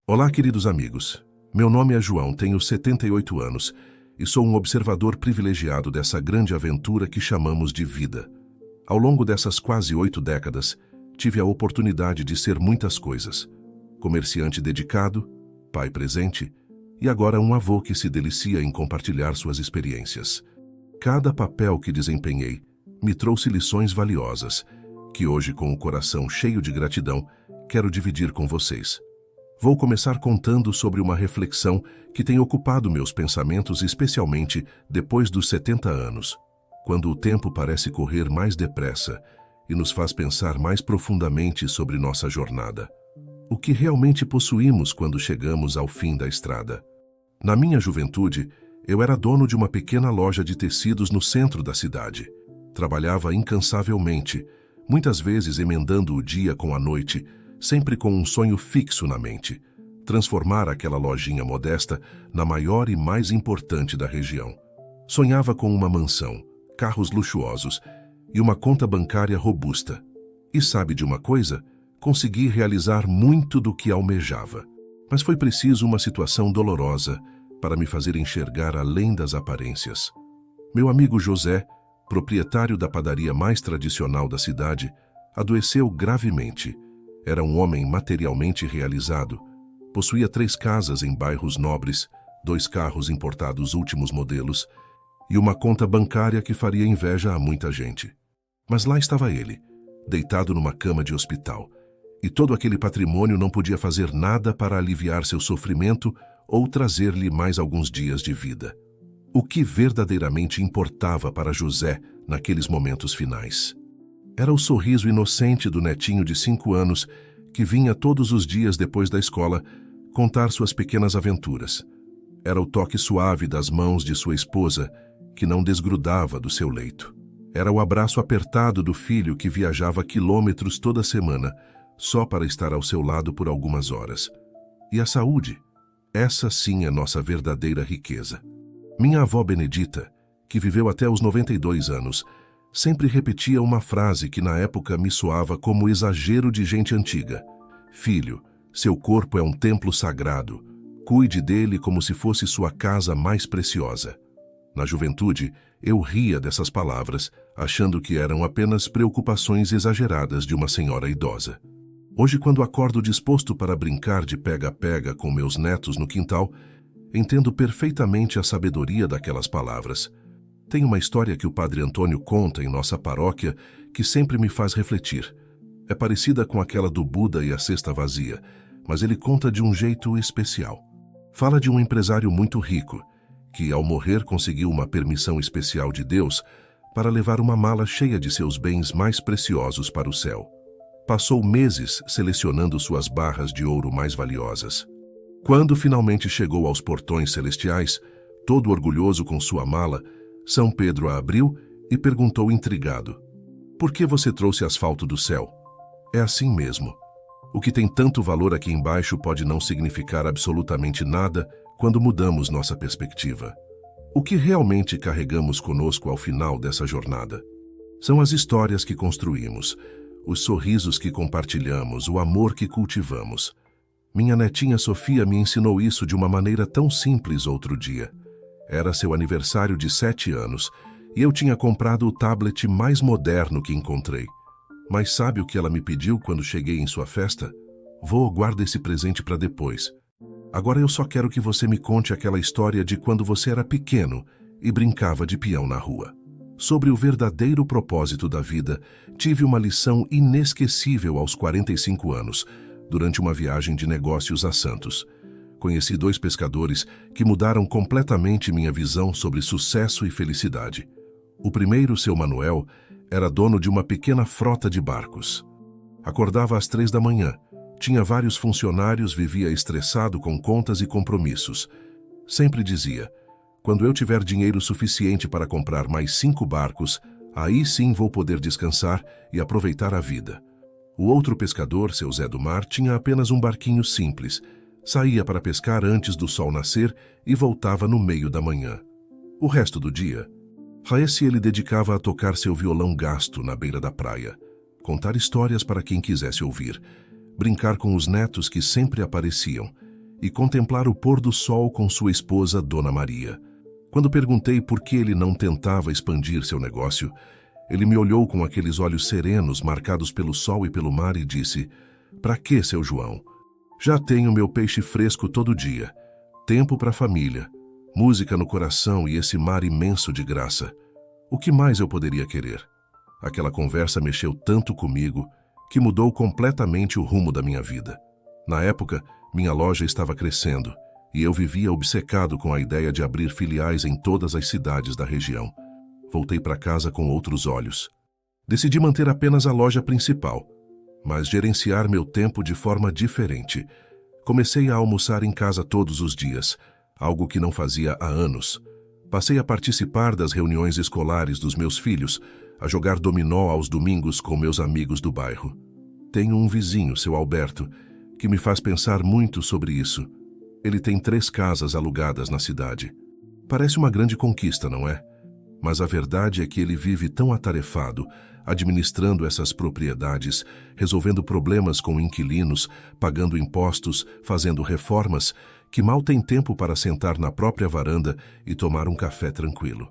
Olá, queridos amigos. Meu nome é João, tenho 78 anos e sou um observador privilegiado dessa grande aventura que chamamos de vida. Ao longo dessas quase 8 décadas, tive a oportunidade de ser muitas coisas. Comerciante dedicado, pai presente e agora um avô que se delicia em compartilhar suas experiências. Cada papel que desempenhei me trouxe lições valiosas, que hoje, com o coração cheio de gratidão, quero dividir com vocês. Vou começar contando sobre uma reflexão que tem ocupado meus pensamentos, especialmente depois dos 70 anos, quando o tempo parece correr mais depressa e nos faz pensar mais profundamente sobre nossa jornada. O que realmente possuímos quando chegamos ao fim da estrada? Na minha juventude, eu era dono de uma pequena loja de tecidos no centro da cidade. Trabalhava incansavelmente, muitas vezes emendando o dia com a noite, sempre com um sonho fixo na mente: transformar aquela lojinha modesta na maior e mais importante da região. Sonhava com uma mansão, carros luxuosos e uma conta bancária robusta. E sabe de uma coisa? Consegui realizar muito do que almejava. Mas foi preciso uma situação dolorosa para me fazer enxergar além das aparências. Meu amigo José, proprietário da padaria mais tradicional da cidade, adoeceu gravemente. Era um homem materialmente realizado. Possuía 3 casas em bairros nobres, 2 carros importados últimos modelos e uma conta bancária que faria inveja a muita gente. Mas lá estava ele, deitado numa cama de hospital, e todo aquele patrimônio não podia fazer nada para aliviar seu sofrimento ou trazer-lhe mais alguns dias de vida. O que verdadeiramente importava para José naqueles momentos finais? Era o sorriso inocente do netinho de 5 anos que vinha todos os dias depois da escola contar suas pequenas aventuras. Era o toque suave das mãos de sua esposa que não desgrudava do seu leito. Era o abraço apertado do filho que viajava quilômetros toda semana só para estar ao seu lado por algumas horas. E a saúde? Essa sim é nossa verdadeira riqueza. Minha avó Benedita, que viveu até os 92 anos, sempre repetia uma frase que na época me soava como exagero de gente antiga: "Filho, seu corpo é um templo sagrado. Cuide dele como se fosse sua casa mais preciosa." Na juventude, eu ria dessas palavras, achando que eram apenas preocupações exageradas de uma senhora idosa. Hoje, quando acordo disposto para brincar de pega-pega com meus netos no quintal, entendo perfeitamente a sabedoria daquelas palavras. Tem uma história que o Padre Antônio conta em nossa paróquia que sempre me faz refletir. É parecida com aquela do Buda e a cesta vazia, mas ele conta de um jeito especial. Fala de um empresário muito rico, que ao morrer conseguiu uma permissão especial de Deus para levar uma mala cheia de seus bens mais preciosos para o céu. Passou meses selecionando suas barras de ouro mais valiosas. Quando finalmente chegou aos portões celestiais, todo orgulhoso com sua mala, São Pedro a abriu e perguntou intrigado: "Por que você trouxe asfalto do céu?" É assim mesmo. O que tem tanto valor aqui embaixo pode não significar absolutamente nada quando mudamos nossa perspectiva. O que realmente carregamos conosco ao final dessa jornada? São as histórias que construímos, os sorrisos que compartilhamos, o amor que cultivamos. Minha netinha Sofia me ensinou isso de uma maneira tão simples outro dia. Era seu aniversário de 7 anos e eu tinha comprado o tablet mais moderno que encontrei. Mas sabe o que ela me pediu quando cheguei em sua festa? "Vô, guarda esse presente para depois. Agora eu só quero que você me conte aquela história de quando você era pequeno e brincava de peão na rua." Sobre o verdadeiro propósito da vida, tive uma lição inesquecível aos 45 anos, durante uma viagem de negócios a Santos. Conheci 2 pescadores que mudaram completamente minha visão sobre sucesso e felicidade. O primeiro, seu Manuel, era dono de uma pequena frota de barcos. Acordava às 3 da manhã, tinha vários funcionários, vivia estressado com contas e compromissos. Sempre dizia: "Quando eu tiver dinheiro suficiente para comprar mais 5 barcos, aí sim vou poder descansar e aproveitar a vida." O outro pescador, seu Zé do Mar, tinha apenas um barquinho simples. Saía para pescar antes do sol nascer e voltava no meio da manhã. O resto do dia, a esse ele dedicava a tocar seu violão gasto na beira da praia, contar histórias para quem quisesse ouvir, brincar com os netos que sempre apareciam e contemplar o pôr do sol com sua esposa, Dona Maria. Quando perguntei por que ele não tentava expandir seu negócio, ele me olhou com aqueles olhos serenos marcados pelo sol e pelo mar e disse: "Para que, seu João? Já tenho meu peixe fresco todo dia, tempo para a família, música no coração e esse mar imenso de graça. O que mais eu poderia querer?" Aquela conversa mexeu tanto comigo que mudou completamente o rumo da minha vida. Na época, minha loja estava crescendo e eu vivia obcecado com a ideia de abrir filiais em todas as cidades da região. Voltei para casa com outros olhos. Decidi manter apenas a loja principal, mas gerenciar meu tempo de forma diferente. Comecei a almoçar em casa todos os dias, algo que não fazia há anos. Passei a participar das reuniões escolares dos meus filhos, a jogar dominó aos domingos com meus amigos do bairro. Tenho um vizinho, seu Alberto, que me faz pensar muito sobre isso. Ele tem 3 casas alugadas na cidade. Parece uma grande conquista, não é? Mas a verdade é que ele vive tão atarefado, administrando essas propriedades, resolvendo problemas com inquilinos, pagando impostos, fazendo reformas, que mal tem tempo para sentar na própria varanda e tomar um café tranquilo.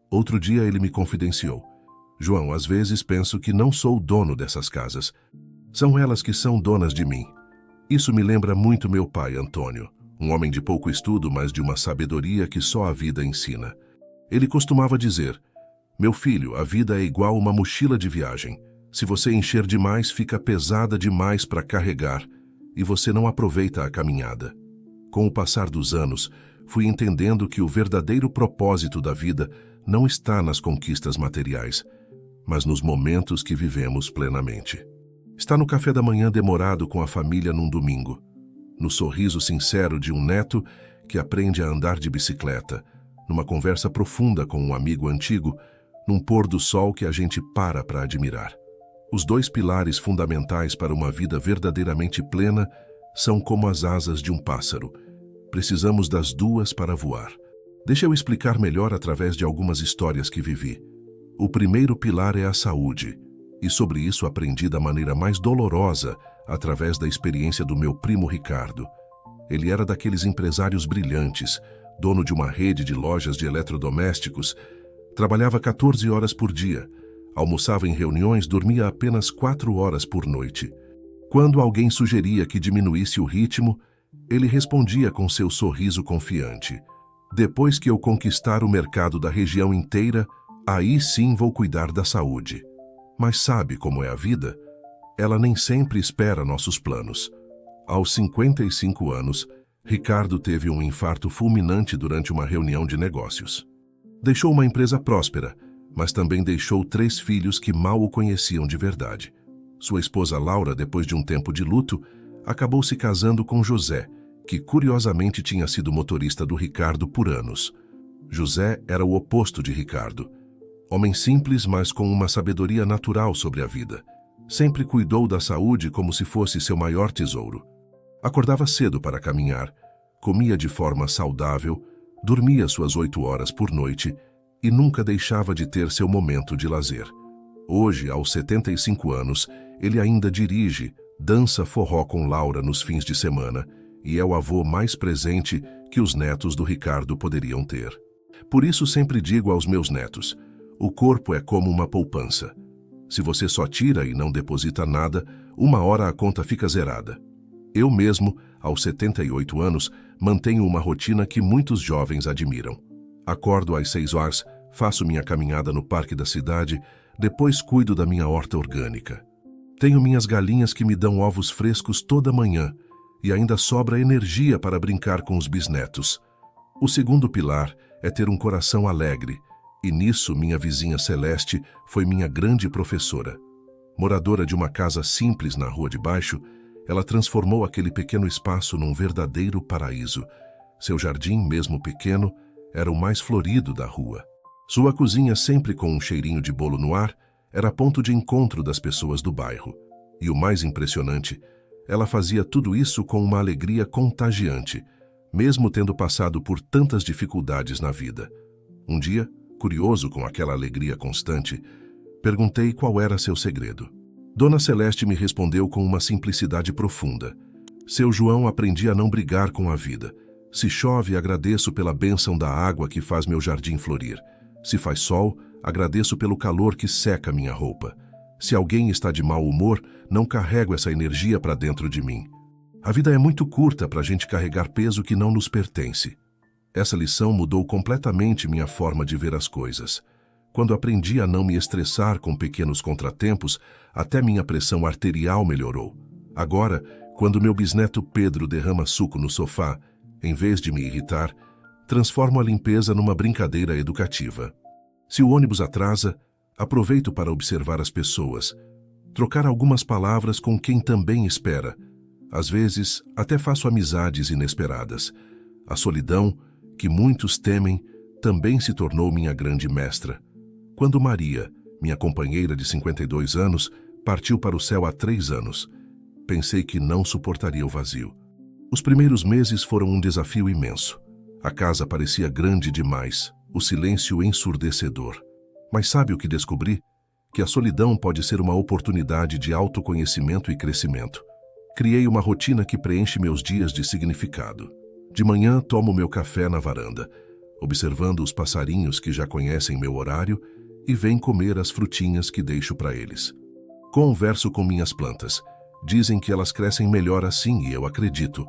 Outro dia ele me confidenciou: "João, às vezes penso que não sou o dono dessas casas. São elas que são donas de mim." Isso me lembra muito meu pai, Antônio, um homem de pouco estudo, mas de uma sabedoria que só a vida ensina. Ele costumava dizer: "Meu filho, a vida é igual uma mochila de viagem. Se você encher demais, fica pesada demais para carregar e você não aproveita a caminhada." Com o passar dos anos, fui entendendo que o verdadeiro propósito da vida não está nas conquistas materiais, mas nos momentos que vivemos plenamente. Está no café da manhã demorado com a família num domingo, no sorriso sincero de um neto que aprende a andar de bicicleta, numa conversa profunda com um amigo antigo, num pôr do sol que a gente para admirar. Os 2 pilares fundamentais para uma vida verdadeiramente plena são como as asas de um pássaro. Precisamos das 2 para voar. Deixa eu explicar melhor através de algumas histórias que vivi. O primeiro pilar é a saúde, e sobre isso aprendi da maneira mais dolorosa através da experiência do meu primo Ricardo. Ele era daqueles empresários brilhantes, dono de uma rede de lojas de eletrodomésticos, trabalhava 14 horas por dia, almoçava em reuniões, dormia apenas 4 horas por noite. Quando alguém sugeria que diminuísse o ritmo, ele respondia com seu sorriso confiante: "Depois que eu conquistar o mercado da região inteira, aí sim vou cuidar da saúde." Mas sabe como é a vida? Ela nem sempre espera nossos planos. Aos 55 anos, Ricardo teve um infarto fulminante durante uma reunião de negócios. Deixou uma empresa próspera, mas também deixou 3 filhos que mal o conheciam de verdade. Sua esposa Laura, depois de um tempo de luto, acabou se casando com José, que curiosamente tinha sido motorista do Ricardo por anos. José era o oposto de Ricardo. Homem simples, mas com uma sabedoria natural sobre a vida. Sempre cuidou da saúde como se fosse seu maior tesouro. Acordava cedo para caminhar, comia de forma saudável, dormia suas 8 horas por noite e nunca deixava de ter seu momento de lazer. Hoje, aos 75 anos, ele ainda dirige, dança forró com Laura nos fins de semana e é o avô mais presente que os netos do Ricardo poderiam ter. Por isso sempre digo aos meus netos: o corpo é como uma poupança. Se você só tira e não deposita nada, uma hora a conta fica zerada. Eu mesmo, aos 78 anos, mantenho uma rotina que muitos jovens admiram. Acordo às 6 horas, faço minha caminhada no parque da cidade, depois cuido da minha horta orgânica. Tenho minhas galinhas que me dão ovos frescos toda manhã e ainda sobra energia para brincar com os bisnetos. O segundo pilar é ter um coração alegre, e nisso minha vizinha Celeste foi minha grande professora. Moradora de uma casa simples na rua de baixo, ela transformou aquele pequeno espaço num verdadeiro paraíso. Seu jardim, mesmo pequeno, era o mais florido da rua. Sua cozinha, sempre com um cheirinho de bolo no ar, era ponto de encontro das pessoas do bairro. E o mais impressionante, ela fazia tudo isso com uma alegria contagiante, mesmo tendo passado por tantas dificuldades na vida. Um dia, curioso com aquela alegria constante, perguntei qual era seu segredo. Dona Celeste me respondeu com uma simplicidade profunda: Seu João, aprendi a não brigar com a vida. Se chove, agradeço pela bênção da água que faz meu jardim florir. Se faz sol, agradeço pelo calor que seca minha roupa. Se alguém está de mau humor, não carrego essa energia para dentro de mim. A vida é muito curta para a gente carregar peso que não nos pertence. Essa lição mudou completamente minha forma de ver as coisas. Quando aprendi a não me estressar com pequenos contratempos, até minha pressão arterial melhorou. Agora, quando meu bisneto Pedro derrama suco no sofá, em vez de me irritar, transformo a limpeza numa brincadeira educativa. Se o ônibus atrasa, aproveito para observar as pessoas, trocar algumas palavras com quem também espera. Às vezes, até faço amizades inesperadas. A solidão, que muitos temem, também se tornou minha grande mestra. Quando Maria, minha companheira de 52 anos, partiu para o céu há 3 anos, pensei que não suportaria o vazio. Os primeiros meses foram um desafio imenso. A casa parecia grande demais, o silêncio ensurdecedor. Mas sabe o que descobri? Que a solidão pode ser uma oportunidade de autoconhecimento e crescimento. Criei uma rotina que preenche meus dias de significado. De manhã, tomo meu café na varanda, observando os passarinhos que já conhecem meu horário e vêm comer as frutinhas que deixo para eles. Converso com minhas plantas. Dizem que elas crescem melhor assim e eu acredito.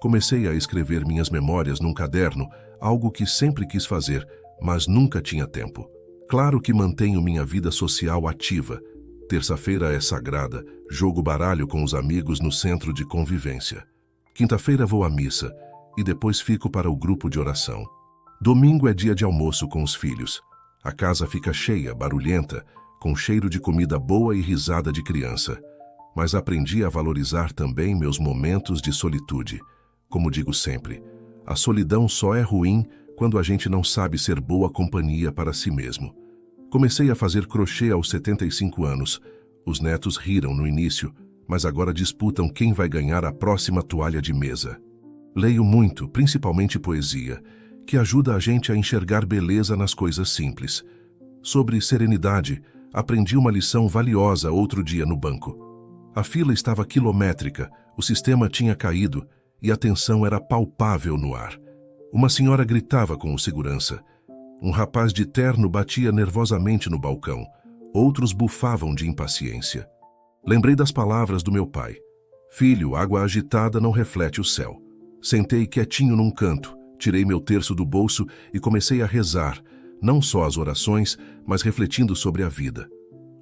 Comecei a escrever minhas memórias num caderno, algo que sempre quis fazer, mas nunca tinha tempo. Claro que mantenho minha vida social ativa. Terça-feira é sagrada, jogo baralho com os amigos no centro de convivência. Quinta-feira vou à missa e depois fico para o grupo de oração. Domingo é dia de almoço com os filhos. A casa fica cheia, barulhenta, com cheiro de comida boa e risada de criança. Mas aprendi a valorizar também meus momentos de solitude. Como digo sempre, a solidão só é ruim quando a gente não sabe ser boa companhia para si mesmo. Comecei a fazer crochê aos 75 anos. Os netos riram no início, mas agora disputam quem vai ganhar a próxima toalha de mesa. Leio muito, principalmente poesia, que ajuda a gente a enxergar beleza nas coisas simples. Sobre serenidade, aprendi uma lição valiosa outro dia no banco. A fila estava quilométrica, o sistema tinha caído e a tensão era palpável no ar. Uma senhora gritava com o segurança. Um rapaz de terno batia nervosamente no balcão. Outros bufavam de impaciência. Lembrei das palavras do meu pai. Filho, água agitada não reflete o céu. Sentei quietinho num canto, tirei meu terço do bolso e comecei a rezar, não só as orações, mas refletindo sobre a vida.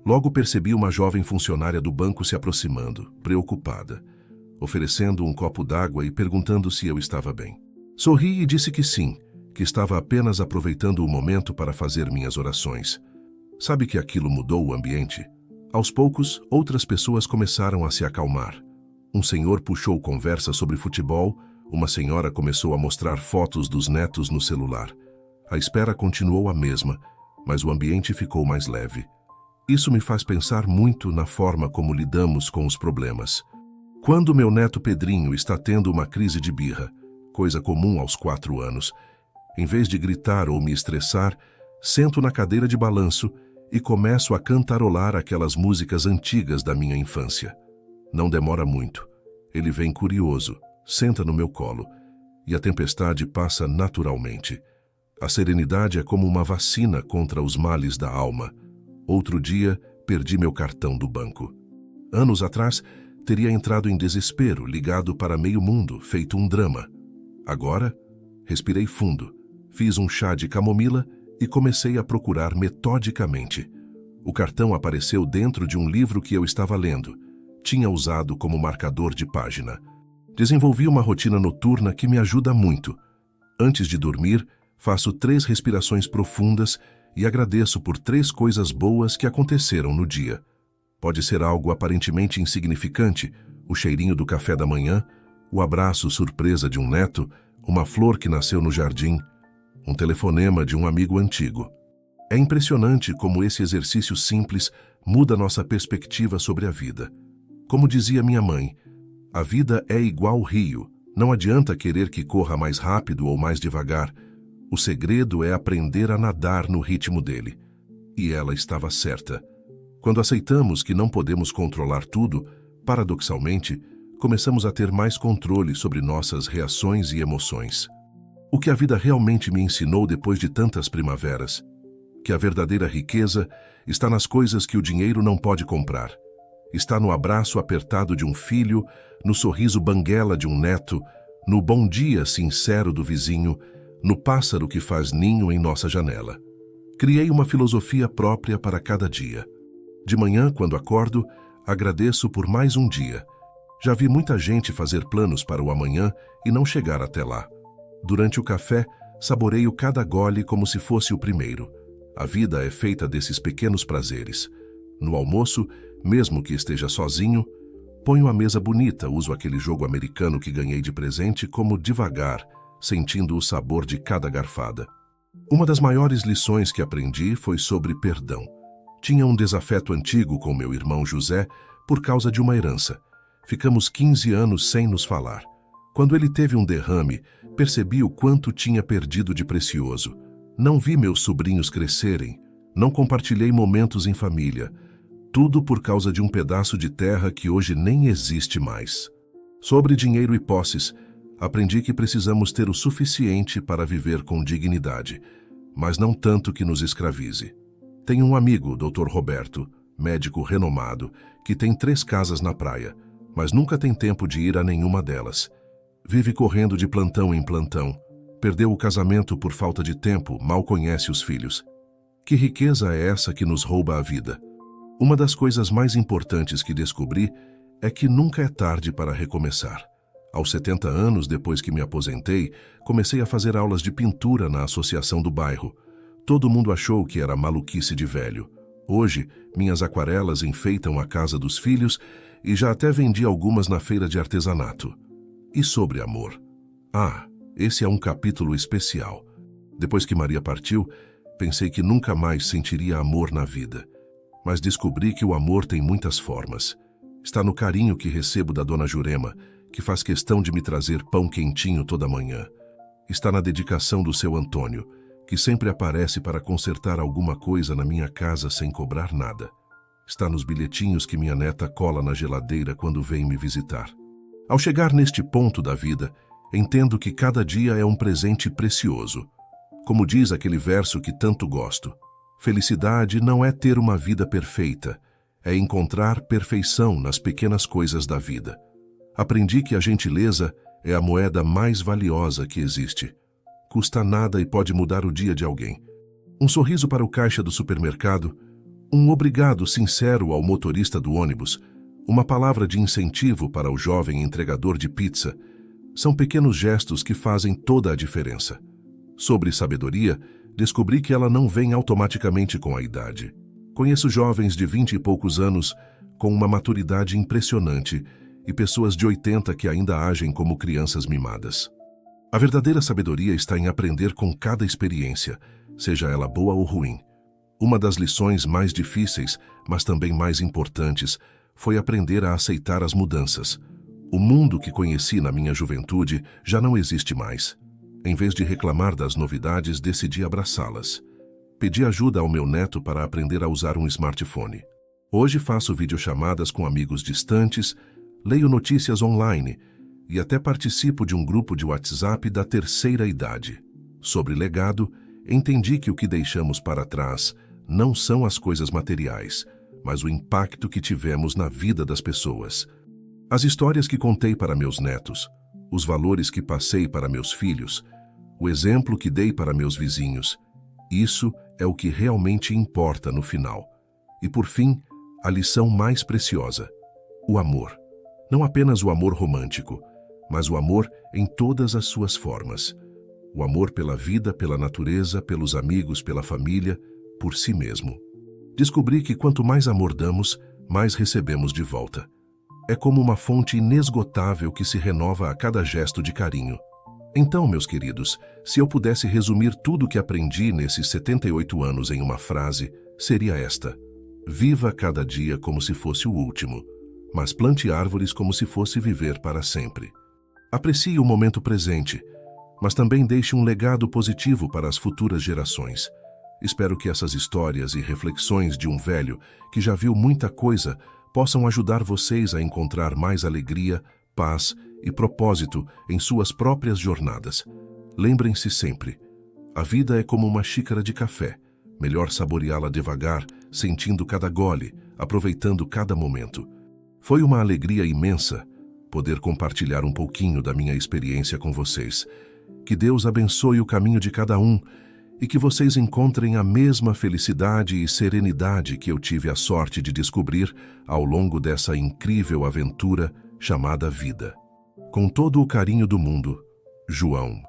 Logo percebi uma jovem funcionária do banco se aproximando, preocupada, oferecendo um copo d'água e perguntando se eu estava bem. Sorri e disse que sim, que estava apenas aproveitando o momento para fazer minhas orações. Sabe que aquilo mudou o ambiente? Aos poucos, outras pessoas começaram a se acalmar. Um senhor puxou conversa sobre futebol, uma senhora começou a mostrar fotos dos netos no celular. A espera continuou a mesma, mas o ambiente ficou mais leve. Isso me faz pensar muito na forma como lidamos com os problemas. Quando meu neto Pedrinho está tendo uma crise de birra, coisa comum aos 4 anos, em vez de gritar ou me estressar, sento na cadeira de balanço e começo a cantarolar aquelas músicas antigas da minha infância. Não demora muito. Ele vem curioso, senta no meu colo, e a tempestade passa naturalmente. A serenidade é como uma vacina contra os males da alma. Outro dia, perdi meu cartão do banco. Anos atrás, teria entrado em desespero, ligado para meio mundo, feito um drama. Agora, respirei fundo, fiz um chá de camomila e comecei a procurar metodicamente. O cartão apareceu dentro de um livro que eu estava lendo. Tinha usado como marcador de página. Desenvolvi uma rotina noturna que me ajuda muito. Antes de dormir, faço 3 respirações profundas e agradeço por 3 coisas boas que aconteceram no dia. Pode ser algo aparentemente insignificante, o cheirinho do café da manhã, o abraço surpresa de um neto, uma flor que nasceu no jardim, um telefonema de um amigo antigo. É impressionante como esse exercício simples muda nossa perspectiva sobre a vida. Como dizia minha mãe, a vida é igual rio, não adianta querer que corra mais rápido ou mais devagar. O segredo é aprender a nadar no ritmo dele. E ela estava certa. Quando aceitamos que não podemos controlar tudo, paradoxalmente, começamos a ter mais controle sobre nossas reações e emoções. O que a vida realmente me ensinou depois de tantas primaveras, que a verdadeira riqueza está nas coisas que o dinheiro não pode comprar. Está no abraço apertado de um filho, no sorriso banguela de um neto, no bom dia sincero do vizinho, no pássaro que faz ninho em nossa janela. Criei uma filosofia própria para cada dia. De manhã, quando acordo, agradeço por mais um dia. Já vi muita gente fazer planos para o amanhã e não chegar até lá. Durante o café, saboreio cada gole como se fosse o primeiro. A vida é feita desses pequenos prazeres. No almoço, mesmo que esteja sozinho, ponho a mesa bonita, uso aquele jogo americano que ganhei de presente como devagar, sentindo o sabor de cada garfada. Uma das maiores lições que aprendi foi sobre perdão. Tinha um desafeto antigo com meu irmão José por causa de uma herança. Ficamos 15 anos sem nos falar. Quando ele teve um derrame, percebi o quanto tinha perdido de precioso. Não vi meus sobrinhos crescerem, não compartilhei momentos em família. Tudo por causa de um pedaço de terra que hoje nem existe mais. Sobre dinheiro e posses, aprendi que precisamos ter o suficiente para viver com dignidade, mas não tanto que nos escravize. Tenho um amigo, Dr. Roberto, médico renomado, que tem 3 casas na praia, mas nunca tem tempo de ir a nenhuma delas. Vive correndo de plantão em plantão. Perdeu o casamento por falta de tempo, mal conhece os filhos. Que riqueza é essa que nos rouba a vida? Uma das coisas mais importantes que descobri é que nunca é tarde para recomeçar. Aos 70 anos, depois que me aposentei, comecei a fazer aulas de pintura na associação do bairro. Todo mundo achou que era maluquice de velho. Hoje, minhas aquarelas enfeitam a casa dos filhos e já até vendi algumas na feira de artesanato. E sobre amor? Esse é um capítulo especial. Depois que Maria partiu, pensei que nunca mais sentiria amor na vida. Mas descobri que o amor tem muitas formas. Está no carinho que recebo da dona Jurema, que faz questão de me trazer pão quentinho toda manhã. Está na dedicação do seu Antônio, que sempre aparece para consertar alguma coisa na minha casa sem cobrar nada. Está nos bilhetinhos que minha neta cola na geladeira quando vem me visitar. Ao chegar neste ponto da vida, entendo que cada dia é um presente precioso. Como diz aquele verso que tanto gosto, felicidade não é ter uma vida perfeita, é encontrar perfeição nas pequenas coisas da vida. Aprendi que a gentileza é a moeda mais valiosa que existe. Custa nada e pode mudar o dia de alguém. Um sorriso para o caixa do supermercado, um obrigado sincero ao motorista do ônibus, uma palavra de incentivo para o jovem entregador de pizza, são pequenos gestos que fazem toda a diferença. Sobre sabedoria, descobri que ela não vem automaticamente com a idade. Conheço jovens de 20 e poucos anos com uma maturidade impressionante e pessoas de 80 que ainda agem como crianças mimadas. A verdadeira sabedoria está em aprender com cada experiência, seja ela boa ou ruim. Uma das lições mais difíceis, mas também mais importantes, foi aprender a aceitar as mudanças. O mundo que conheci na minha juventude já não existe mais. Em vez de reclamar das novidades, decidi abraçá-las. Pedi ajuda ao meu neto para aprender a usar um smartphone. Hoje faço videochamadas com amigos distantes, leio notícias online e até participo de um grupo de WhatsApp da terceira idade. Sobre legado, entendi que o que deixamos para trás não são as coisas materiais, mas o impacto que tivemos na vida das pessoas. As histórias que contei para meus netos, os valores que passei para meus filhos, o exemplo que dei para meus vizinhos, isso é o que realmente importa no final. E por fim, a lição mais preciosa: o amor. Não apenas o amor romântico, mas o amor em todas as suas formas. O amor pela vida, pela natureza, pelos amigos, pela família, por si mesmo. Descobri que quanto mais amor damos, mais recebemos de volta. É como uma fonte inesgotável que se renova a cada gesto de carinho. Então, meus queridos, se eu pudesse resumir tudo o que aprendi nesses 78 anos em uma frase, seria esta: viva cada dia como se fosse o último, mas plante árvores como se fosse viver para sempre. Aprecie o momento presente, mas também deixe um legado positivo para as futuras gerações. Espero que essas histórias e reflexões de um velho que já viu muita coisa possam ajudar vocês a encontrar mais alegria, paz e propósito em suas próprias jornadas. Lembrem-se sempre, a vida é como uma xícara de café. Melhor saboreá-la devagar, sentindo cada gole, aproveitando cada momento. Foi uma alegria imensa poder compartilhar um pouquinho da minha experiência com vocês. Que Deus abençoe o caminho de cada um e que vocês encontrem a mesma felicidade e serenidade que eu tive a sorte de descobrir ao longo dessa incrível aventura chamada vida. Com todo o carinho do mundo, João.